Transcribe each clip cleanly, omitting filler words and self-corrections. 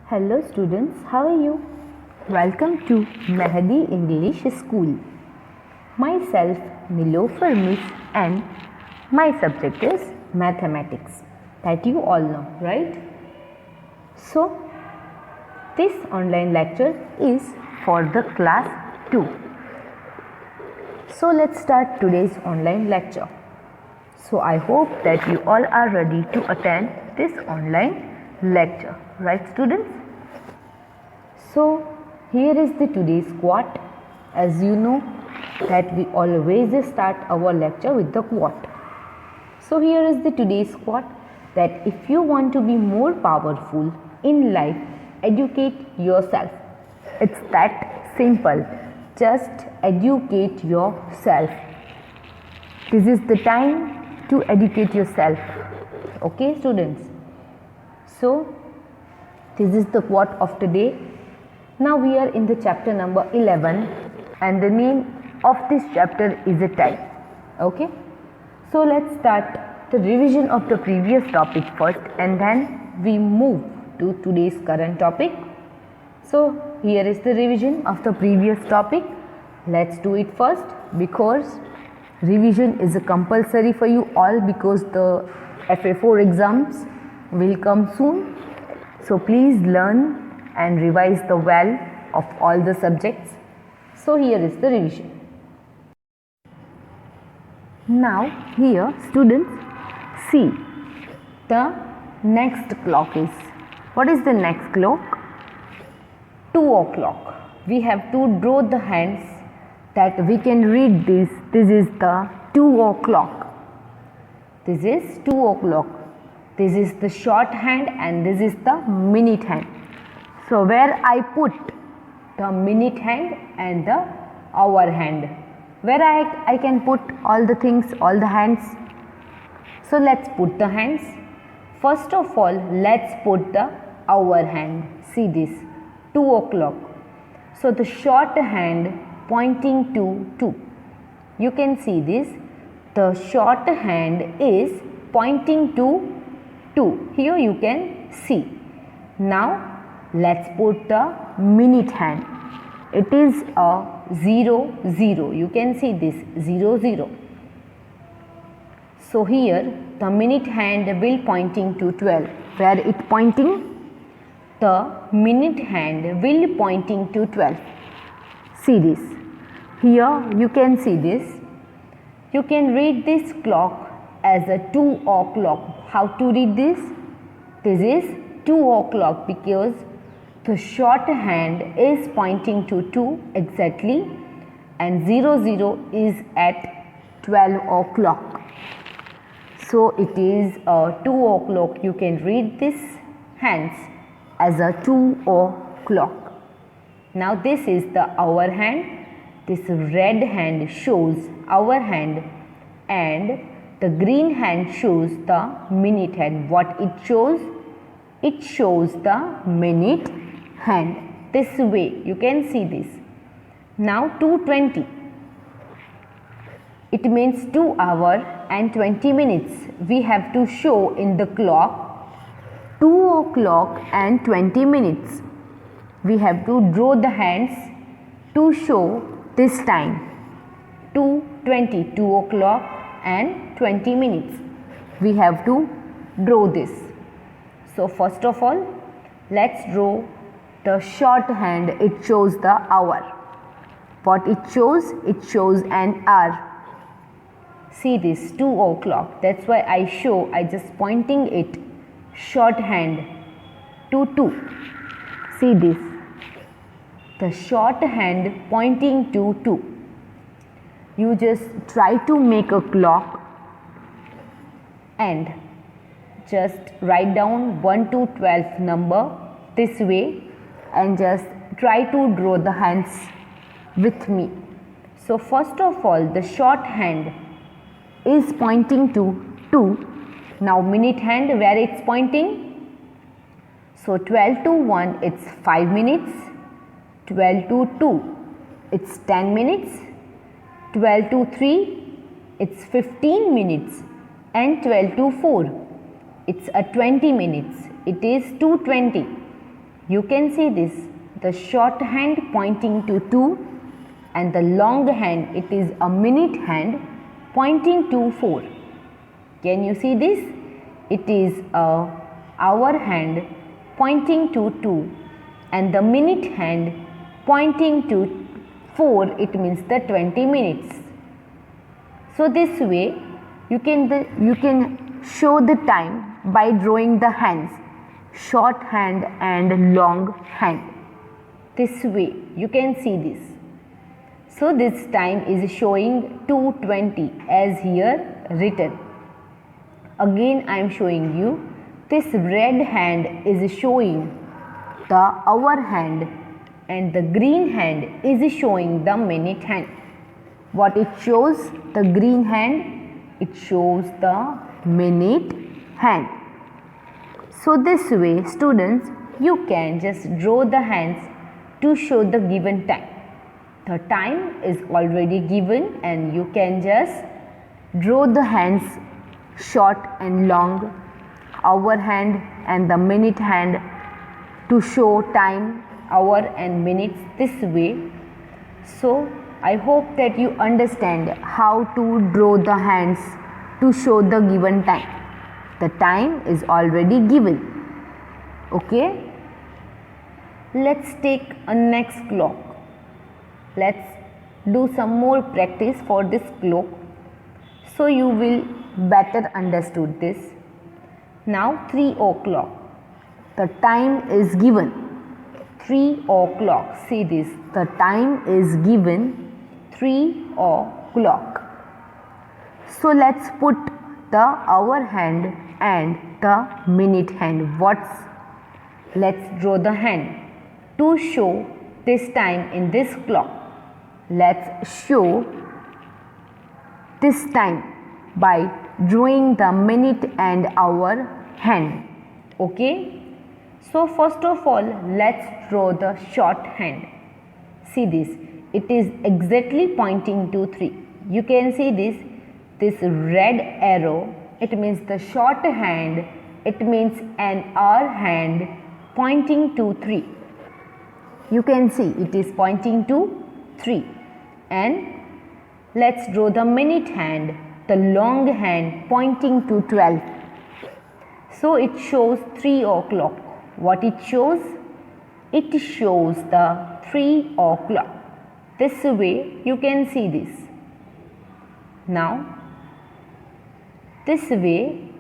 Hello students, how are you? Welcome to Mehdi English School. Myself Nilofer Miss and my subject is mathematics. That you all know, right? So, this online lecture is for the class 2. So, let's start today's online lecture. So, I hope that you all are ready to attend this online lecture, right students? So, here is the today's quote. As you know that we always start our lecture with the quote. So, here is the today's quote that if you want to be more powerful in life, educate yourself. It's that simple. Just educate yourself. This is the time to educate yourself. Okay, students? So, this is the quote of today. Now we are in the chapter number 11 and the name of this chapter is a time. Okay. So let's start the revision of the previous topic first and then we move to today's current topic. So here is the revision of the previous topic. Let's do it first because revision is a compulsory for you all because the FA4 exams will come soon. So please learn and revise the well of all the subjects. So here is the revision. Now here students see the next clock is. What is the next clock? 2 o'clock. We have to draw the hands that we can read this. This is the 2 o'clock. This is 2 o'clock. This is the short hand and this is the minute hand. So where I put the minute hand and the hour hand, where I can put all the things, all the hands. So let's put the hands. First of all, let's put the hour hand. See this, 2 o'clock. So the short hand pointing to 2. You can see this. The short hand is pointing to 2. Here you can see. Now let's put the minute hand. It is a 0, 0. You can see this 0, 0. So here the minute hand will pointing to 12. Where it pointing? The minute hand will pointing to 12. See this. Here you can see this. You can read this clock as a 2 o'clock. How to read this? This is 2 o'clock because the short hand is pointing to 2 exactly and 0, 0 is at 12 o'clock. So it is 2 o'clock. You can read this hands as a 2 o'clock. Now this is the hour hand. This red hand shows hour hand and the green hand shows the minute hand. What it shows? It shows the minute hand. This way you can see this. Now 2:20. It means 2 hours and 20 minutes. We have to show in the clock 2 o'clock and 20 minutes. We have to draw the hands to show this time. 2:20, 2 o'clock and 20 minutes. We have to draw this. So first of all, let's draw the short hand. It shows the hour. What it shows? It shows an hour. See this 2 o'clock. That's why I just pointing it short hand to 2. See this. The short hand pointing to 2. You just try to make a clock and just write down 1 to 12 number this way and just try to draw the hands with me. So first of all, the short hand is pointing to 2. Now minute hand, where it's pointing? So 12 to 1 it's 5 minutes, 12 to 2 it's 10 minutes, 12 to 3 it's 15 minutes and 12 to 4 it's a 20 minutes. It is 2:20. You can see this, the short hand pointing to 2 and the long hand, it is a minute hand pointing to 4. Can you see this? It is a hour hand pointing to 2 and the minute hand pointing to 4, it means the 20 minutes. So this way you can show the time by drawing the hands, short hand and long hand. This way you can see this. So this time is showing 2:20 as here written. Again I am showing you, this red hand is showing the hour hand and the green hand is showing the minute hand. What it shows? The green hand, it shows the minute hand. So this way students, you can just draw the hands to show the given time. The time is already given and you can just draw the hands, short and long, hour hand and the minute hand to show time, hour and minutes this way. So I hope that you understand how to draw the hands to show the given time. The time is already given. Okay? Let's take a next clock. Let's do some more practice for this clock so you will better understood this. Now 3 o'clock. The time is given. 3 o'clock. See this. The time is given 3 o'clock. So let's put the hour hand and the minute hand. Let's draw the hand to show this time in this clock. Let's show this time by drawing the minute and hour hand. Okay? So first of all, let's draw the short hand. See this. It is exactly pointing to 3. You can see this red arrow. It means the short hand. It means an hour hand pointing to 3. You can see it is pointing to 3. And let's draw the minute hand, the long hand pointing to 12. So it shows 3 o'clock. What it shows? It shows the 3 o'clock. This way you can see this. Now this way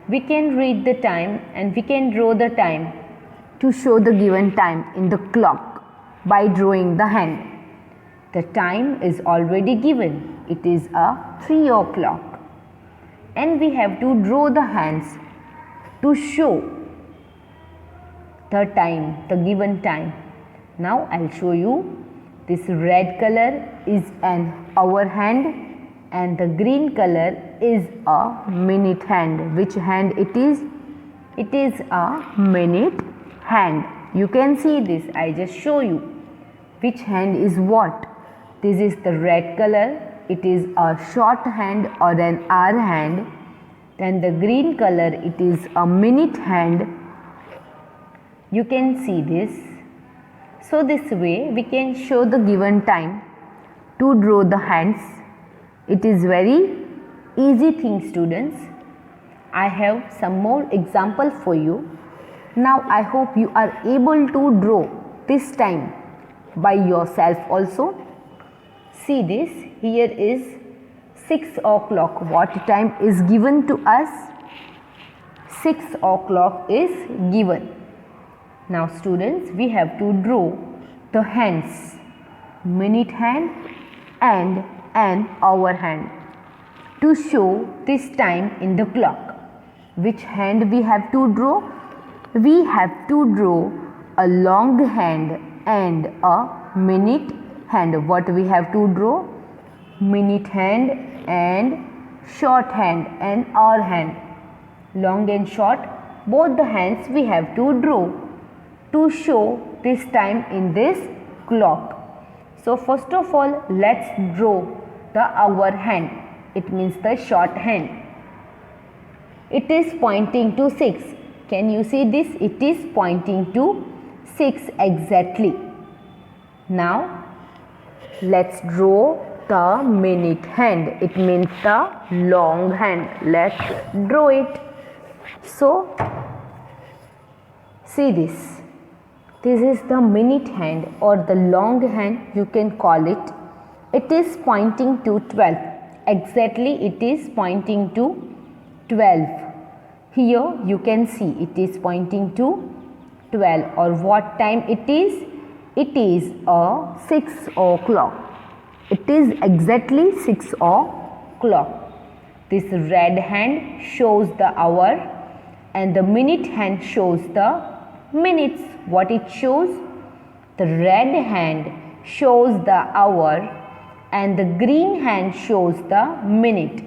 we can read the time and we can draw the time to show the given time in the clock by drawing the hand. The time is already given. It is a 3 o'clock and we have to draw the hands to show the time, the given time. Now I'll show you. This red color is an hour hand and the green color is a minute hand. Which hand it is? It is a minute hand. You can see this. I just show you. Which hand is what? This is the red color. It is a short hand or an hour hand. Then the green color, it is a minute hand. You can see this. So this way we can show the given time to draw the hands. It is very easy thing students. I have some more example for you. Now I hope you are able to draw this time by yourself also. See this, here is 6 o'clock. What time is given to us? 6 o'clock is given. Now students, we have to draw the hands, minute hand and an hour hand to show this time in the clock. Which hand we have to draw? We have to draw a long hand and a minute hand. What we have to draw? Minute hand and short hand and hour hand. Long and short, both the hands we have to draw to show this time in this clock. So first of all, let's draw the hour hand. It means the short hand. It is pointing to 6. Can you see this? It is pointing to 6 exactly. Now let's draw the minute hand. It means the long hand. Let's draw it. So see this. This is the minute hand or the long hand, you can call it. It is pointing to 12. Exactly, it is pointing to 12. Here you can see it is pointing to 12. Or what time it is? It is 6 o'clock. It is exactly 6 o'clock. This red hand shows the hour and the minute hand shows the minutes. What it shows? The red hand shows the hour and the green hand shows the minute.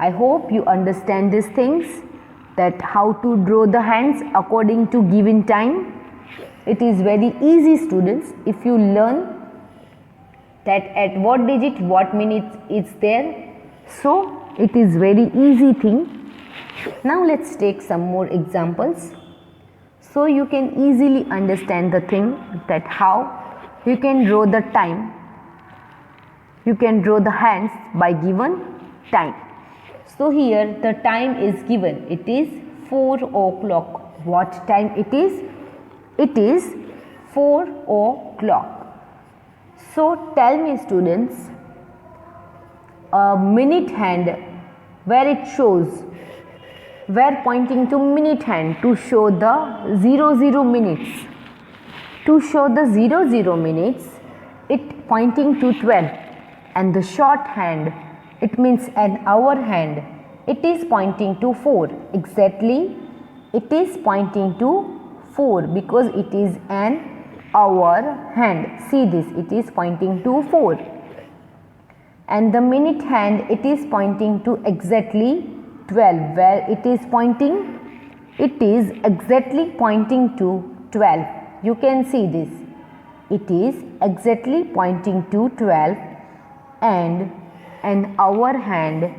I hope you understand these things, that how to draw the hands according to given time. It is very easy, students, if you learn that at what digit what minute is there. So it is very easy thing. Now let's take some more examples, so you can easily understand the thing, that how you can draw the time. You can draw the hands by given time. So here the time is given. It is 4 o'clock. What time it is? It is 4 o'clock. So tell me, students, a minute hand where it shows, where pointing to minute hand to show the 00 minutes. To show the 00 minutes, it pointing to 12, and the short hand, it means an hour hand, it is pointing to 4. Exactly, it is pointing to 4 because it is an hour hand. See this, it is pointing to 4. And the minute hand, it is pointing to exactly 12. Where it is pointing? It is exactly pointing to 12. You can see this. It is exactly pointing to 12, and an hour hand,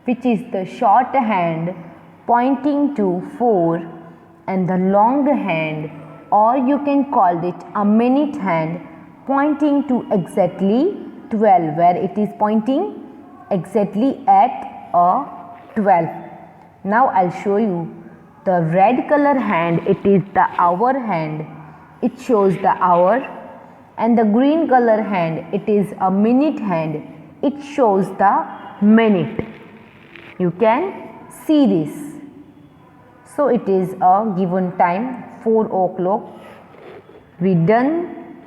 which is the short hand, pointing to 4, and the long hand, or you can call it a minute hand, pointing to exactly 12, where it is pointing exactly at 12. Now I'll show you the red color hand. It is the hour hand. It shows the hour. And the green color hand, it is a minute hand. It shows the minute. You can see this. So it is a given time, 4 o'clock. We done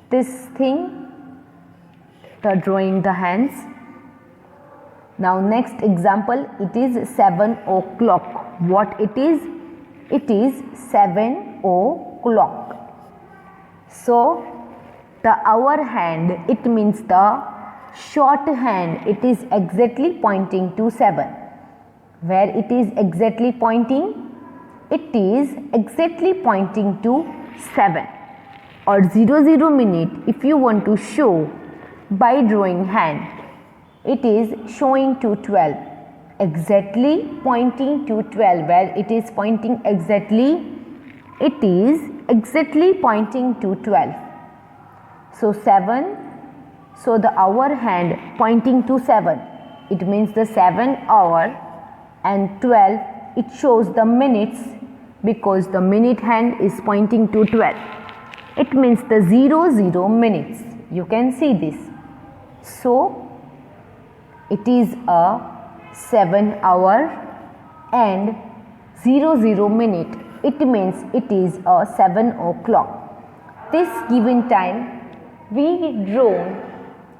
this thing, the drawing the hands. Now next example, it is 7 o'clock. What it is? It is 7 o'clock. So the hour hand, it means the short hand, it is exactly pointing to 7. Where it is exactly pointing? It is exactly pointing to 7. Or 00 minute, if you want to show by drawing hand, it is showing to 12. Exactly pointing to 12. Where it is pointing exactly? It is exactly pointing to 12. So 7, so the hour hand pointing to 7. It means the 7 hour, and 12, it shows the minutes because the minute hand is pointing to 12. It means the 00 minutes. You can see this. So it is a 7 hour and 00 minute. It means it is a 7 o'clock. This given time we draw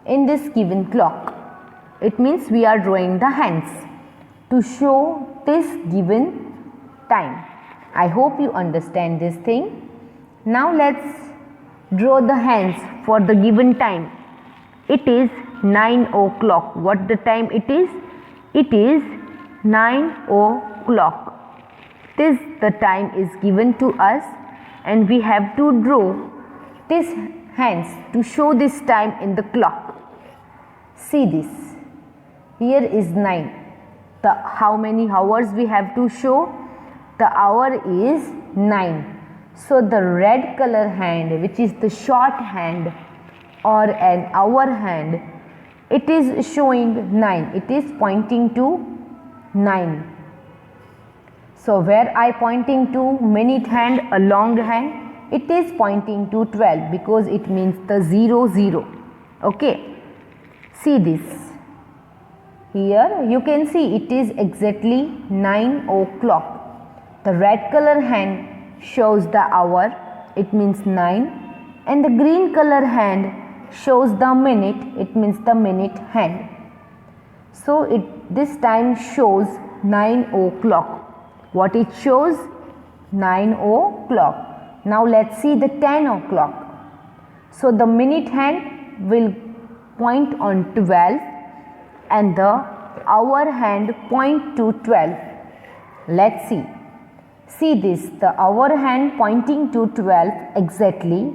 in this given clock. It means we are drawing the hands to show this given time. I hope you understand this thing. Now let's draw the hands for the given time. It is 9 o'clock. What the time it is? It is 9 o'clock. This the time is given to us, and we have to draw this hands to show this time in the clock. See this. Here is 9. How many hours we have to show? the hour is 9. So the red color hand, which is the short hand or an hour hand, it is showing 9. It is pointing to 9. So where I pointing to minute hand, a long hand, it is pointing to 12 because it means the 00. Okay, see this. Here you can see it is exactly 9 o'clock. The red color hand shows the hour, it means 9, and the green color hand shows the minute, it means the minute hand. So this time shows 9 o'clock. What it shows? 9 o'clock. Now let's see the 10 o'clock. So the minute hand will point on 12 and the hour hand point to 12. Let's see. See this, the hour hand pointing to 12 exactly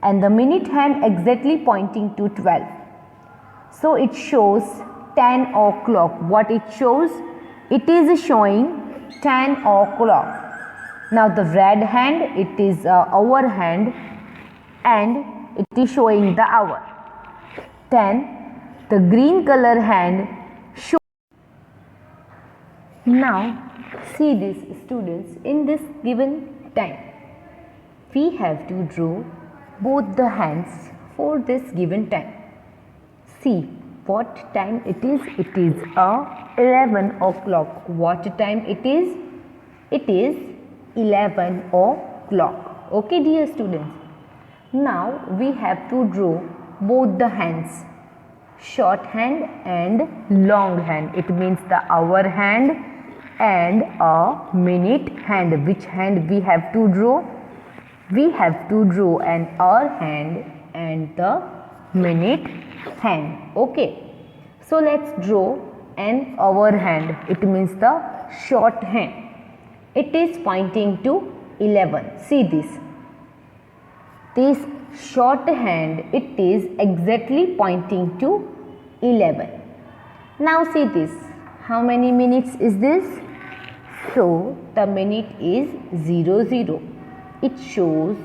and the minute hand exactly pointing to 12. So it shows 10 o'clock. What it shows? It is showing 10 o'clock. Now the red hand, it is hour hand and it is showing the hour. 10. The green color hand shows. Now see this, students, in this given time we have to draw both the hands for this given time. See what time it is. It is 11 o'clock. What time it is? It is 11 o'clock. Okay, dear students. Now we have to draw both the hands, short hand and long hand. It means the hour hand and a minute hand. Which hand we have to draw? We have to draw an hour hand and the minute hand. Okay, so let's draw an hour hand. It means the short hand. It is pointing to 11. See this. This short hand, it is exactly pointing to 11. Now see this. How many minutes is this? So the minute is 00. It shows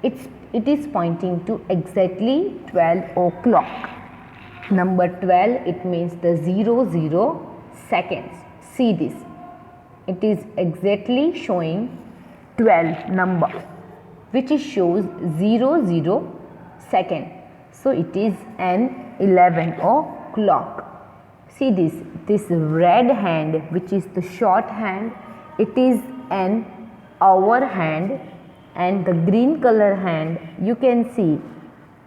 it is pointing to exactly 12 o'clock. Number 12, it means the 00 seconds. See this. It is exactly showing 12 number, which shows 00 second. So it is an 11 o'clock. See this red hand, which is the short hand, it is an hour hand, and the green color hand, you can see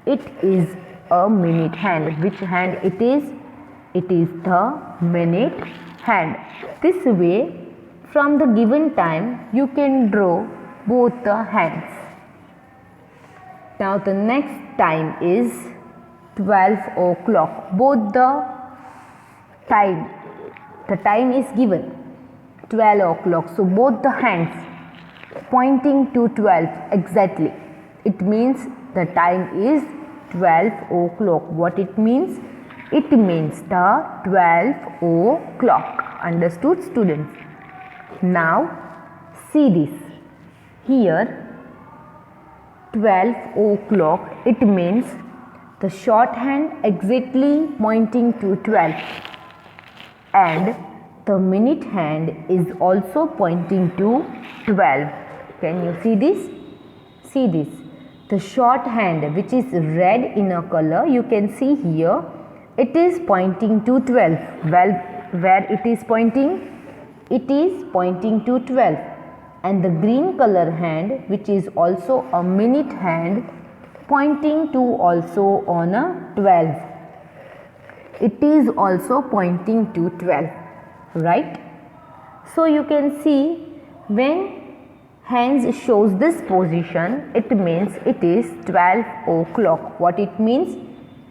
it is a minute hand. Which hand it is? It is the minute hand. This way, from the given time, you can draw both the hands. Now the next time is 12 o'clock. Both the time is given 12 o'clock. So both the hands pointing to 12 exactly. It means the time is 12 o'clock. What it means? It means the 12 o'clock. Understood, students? Now see this. Here 12 o'clock, it means the short hand exactly pointing to 12 and the minute hand is also pointing to 12. Can you see this? See this. The short hand, which is red in a color, you can see here, it is pointing to 12. Well, where it is pointing? It is pointing to 12. And the green color hand, which is also a minute hand, pointing to also on a 12. It is also pointing to 12, right? So you can see when hands shows this position, it means it is 12 o'clock. What it means?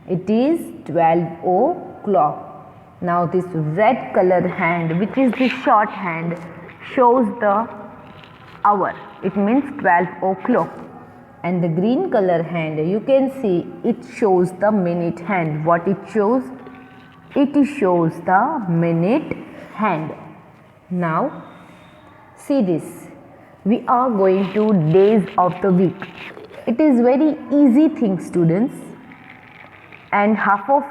It is 12 o'clock. Now this red colored hand, which is the short hand, shows the hour. It means 12 o'clock. And the green color hand, you can see it shows the minute hand. What it shows? It shows the minute hand. Now See this. We are going to days of the week. It is very easy thing, students, and half of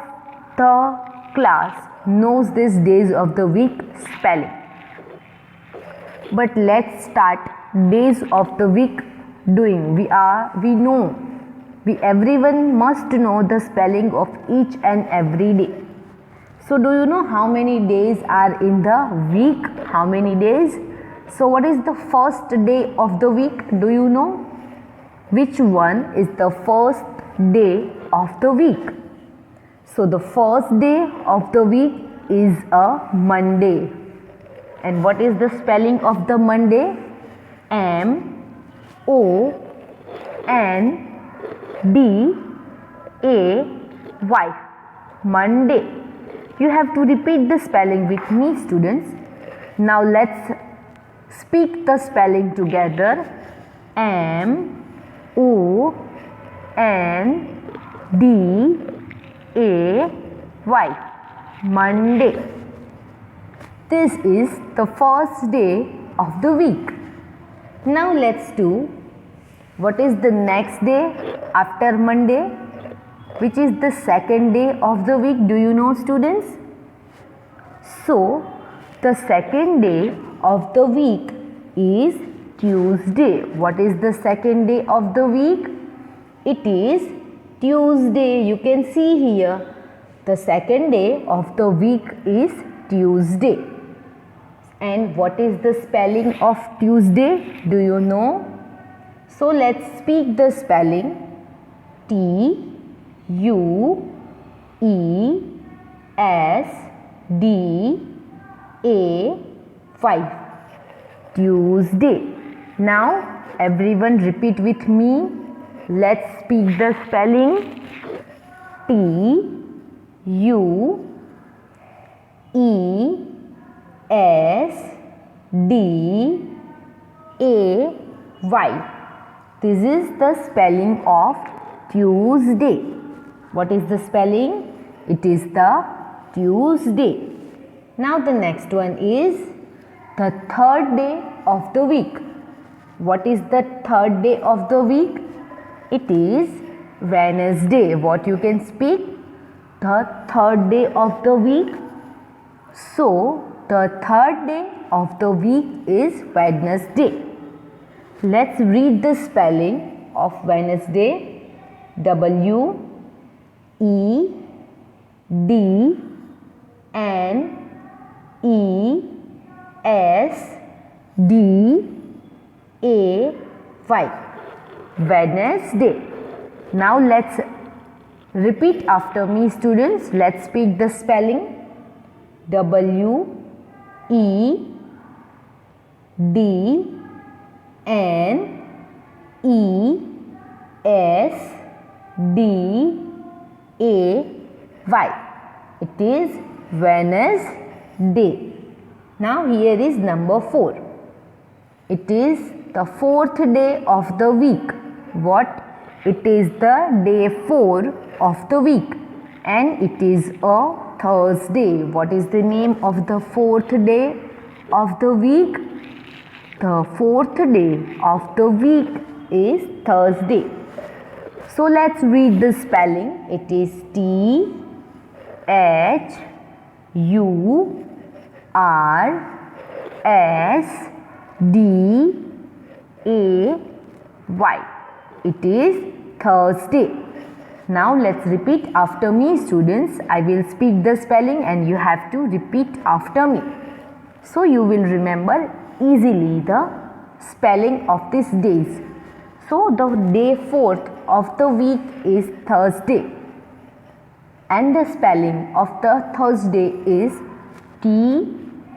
the class knows this days of the week spelling. But let's start days of the week doing. Everyone must know the spelling of each and every day. So do you know how many days are in the week? How many days? So what is the first day of the week? Do you know? Which one is the first day of the week? So the first day of the week is a Monday. And what is the spelling of the Monday? M-O-N-D-A-Y. Monday. You have to repeat the spelling with me, students. Now let's speak the spelling together. M-O-N-D-A-Y. Monday. This is the first day of the week. Now let's do what is the next day after Monday, which is the second day of the week. Do you know, students? So the second day of the week is Tuesday. What is the second day of the week? It is Tuesday. You can see here the second day of the week is Tuesday. And what is the spelling of Tuesday? Do you know? So let's speak the spelling. T-U-E-S-D-A-Y. Tuesday. Now everyone repeat with me. Let's speak the spelling. T-U-E-S-D-A-Y. This is the spelling of Tuesday. What is the spelling? It is the Tuesday. Now the next one is the third day of the week. What is the third day of the week? It is Wednesday. What you can speak? The third day of the week. So the third day of the week is Wednesday. Let's read the spelling of Wednesday. W-E-D-N-E-S-D-A-Y. Wednesday. Now let's repeat after me, students. Let's speak the spelling. W-E-D-N-E-S-D-A-Y. It is Wednesday. Now here is number 4. It is the fourth day of the week. What? It is the day 4 of the week, and it is a Thursday. What is the name of the fourth day of the week? The fourth day of the week is Thursday. So let's read the spelling. It is T-H-U-R-S-D-A-Y. It is Thursday. Now let's repeat after me, students. I will speak the spelling and you have to repeat after me. So you will remember easily the spelling of these days. So the day 4th of the week is Thursday. And the spelling of the Thursday is T-H-U-R-S-D-A-Y.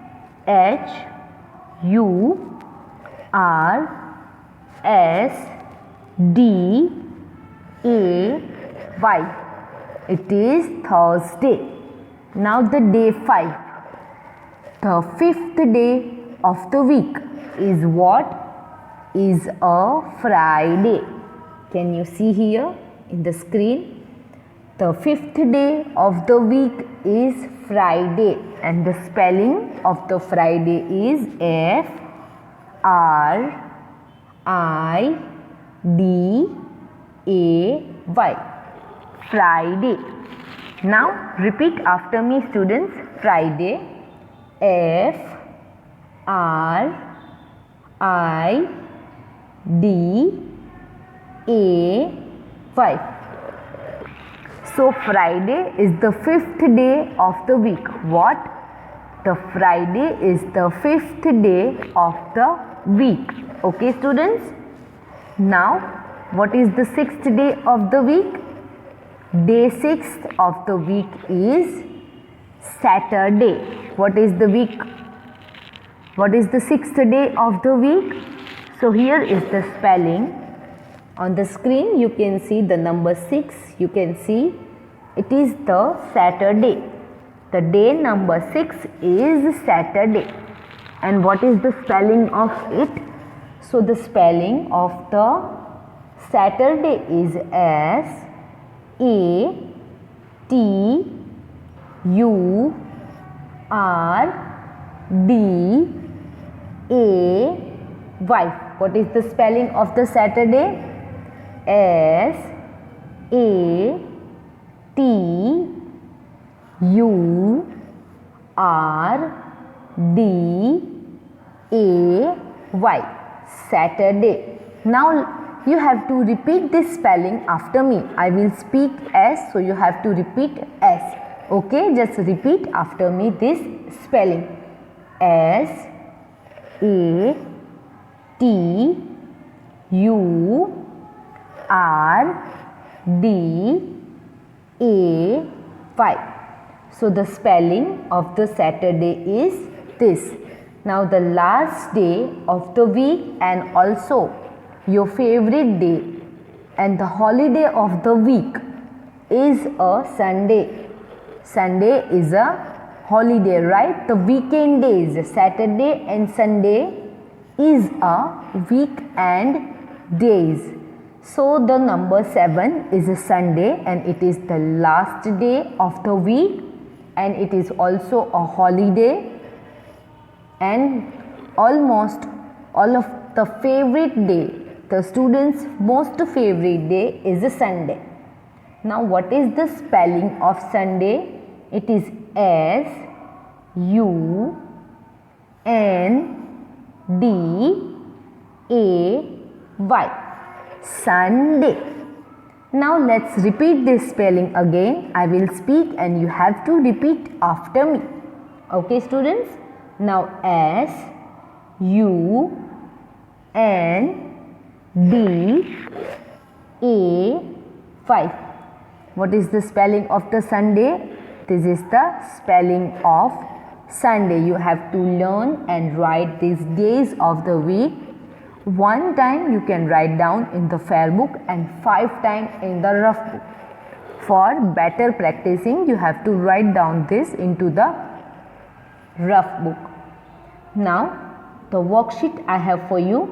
It is Thursday. Now the day 5. The 5th day of the week is what? Is a Friday. Can you see here in the screen? The 5th day of the week is Friday, and the spelling of the Friday is Friday. Friday. Now repeat after me, students. Friday. Friday. So Friday is the fifth day of the week. What? The Friday is the fifth day of the week. Okay, students? Now, what is the sixth day of the week? Day 6 of the week is Saturday. What is the week? What is the sixth day of the week? So here is the spelling. On the screen you can see the number 6. You can see it is the Saturday. The day number 6 is Saturday. And what is the spelling of it? So the spelling of the Saturday is Saturday. What is the spelling of the Saturday? Saturday. Saturday. Now you have to repeat this spelling after me. I will speak S, so you have to repeat S. Okay, just repeat after me this spelling. Saturday. So the spelling of the Saturday is this. Now the last day of the week and also your favorite day and the holiday of the week is a Sunday. Sunday is a holiday, right? The weekend days, Saturday and Sunday is a weekend days. So the number 7 is a Sunday and it is the last day of the week and it is also a holiday, and almost all of the favorite day, the students' most favorite day is a Sunday. Now what is the spelling of Sunday? It is S-U-N-D-A-Y. Sunday. Now let's repeat this spelling again. I will speak and you have to repeat after me. Okay, students? Now S-U-N-D-A-Y. What is the spelling of the Sunday? This is the spelling of Sunday. You have to learn and write these days of the week. One time you can write down in the fair book and 5 times in the rough book. For better practicing, you have to write down this into the rough book. Now, the worksheet I have for you.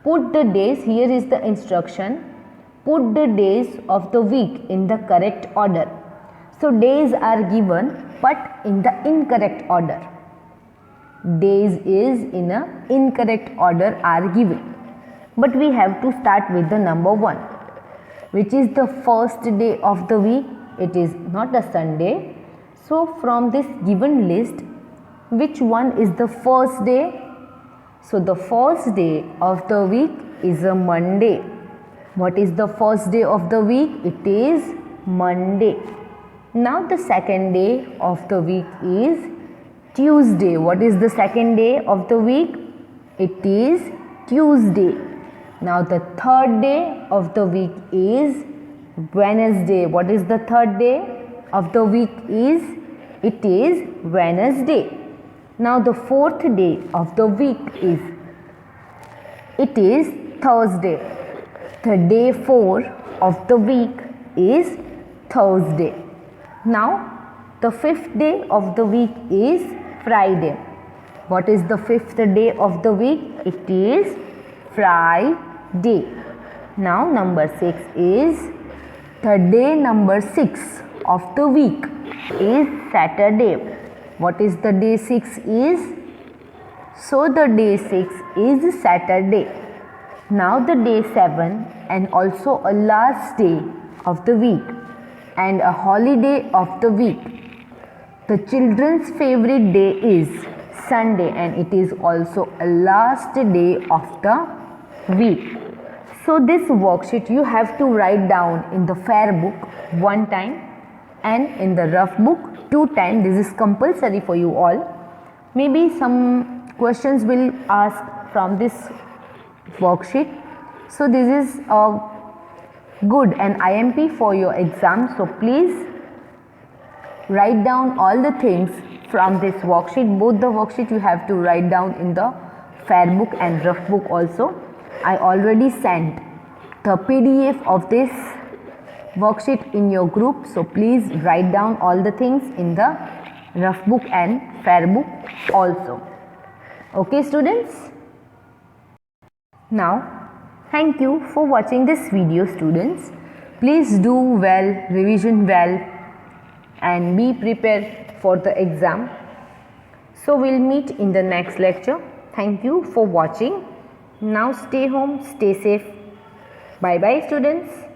Put the days, here is the instruction. Put the days of the week in the correct order. So, days are given but in the incorrect order. Days is in a incorrect order are given. But we have to start with the number 1, which is the first day of the week. It is not a Sunday. So from this given list, which one is the first day? So the first day of the week is a Monday. What is the first day of the week? It is Monday. Now the second day of the week is Tuesday. What is the second day of the week? It is Tuesday. Now the third day of the week is Wednesday. What is the third day of the week is? It is Wednesday. Now the fourth day of the week is, it is Thursday. The day 4 of the week is Thursday. Now the fifth day of the week is Friday. What is the fifth day of the week? It is Friday. Now number 6 is, the day number 6 of the week is Saturday. What is the day 6 is? So the day 6 is Saturday. Now the day 7 and also a last day of the week and a holiday of the week. The children's favorite day is Sunday and it is also a last day of the week. So this worksheet you have to write down in the fair book one time and in the rough book 2 times. This is compulsory for you all. Maybe some questions will ask from this worksheet. So this is a good an IMP for your exam. So please write down all the things from this worksheet. Both the worksheet you have to write down in the fair book and rough book also. I already sent the PDF of this worksheet in your group. So please write down all the things in the rough book and fair book also. Okay students? Now, thank you for watching this video students. Please do well, revision well and be prepared for the exam. So we'll meet in the next lecture. Thank you for watching. Now stay home, stay safe. Bye bye students.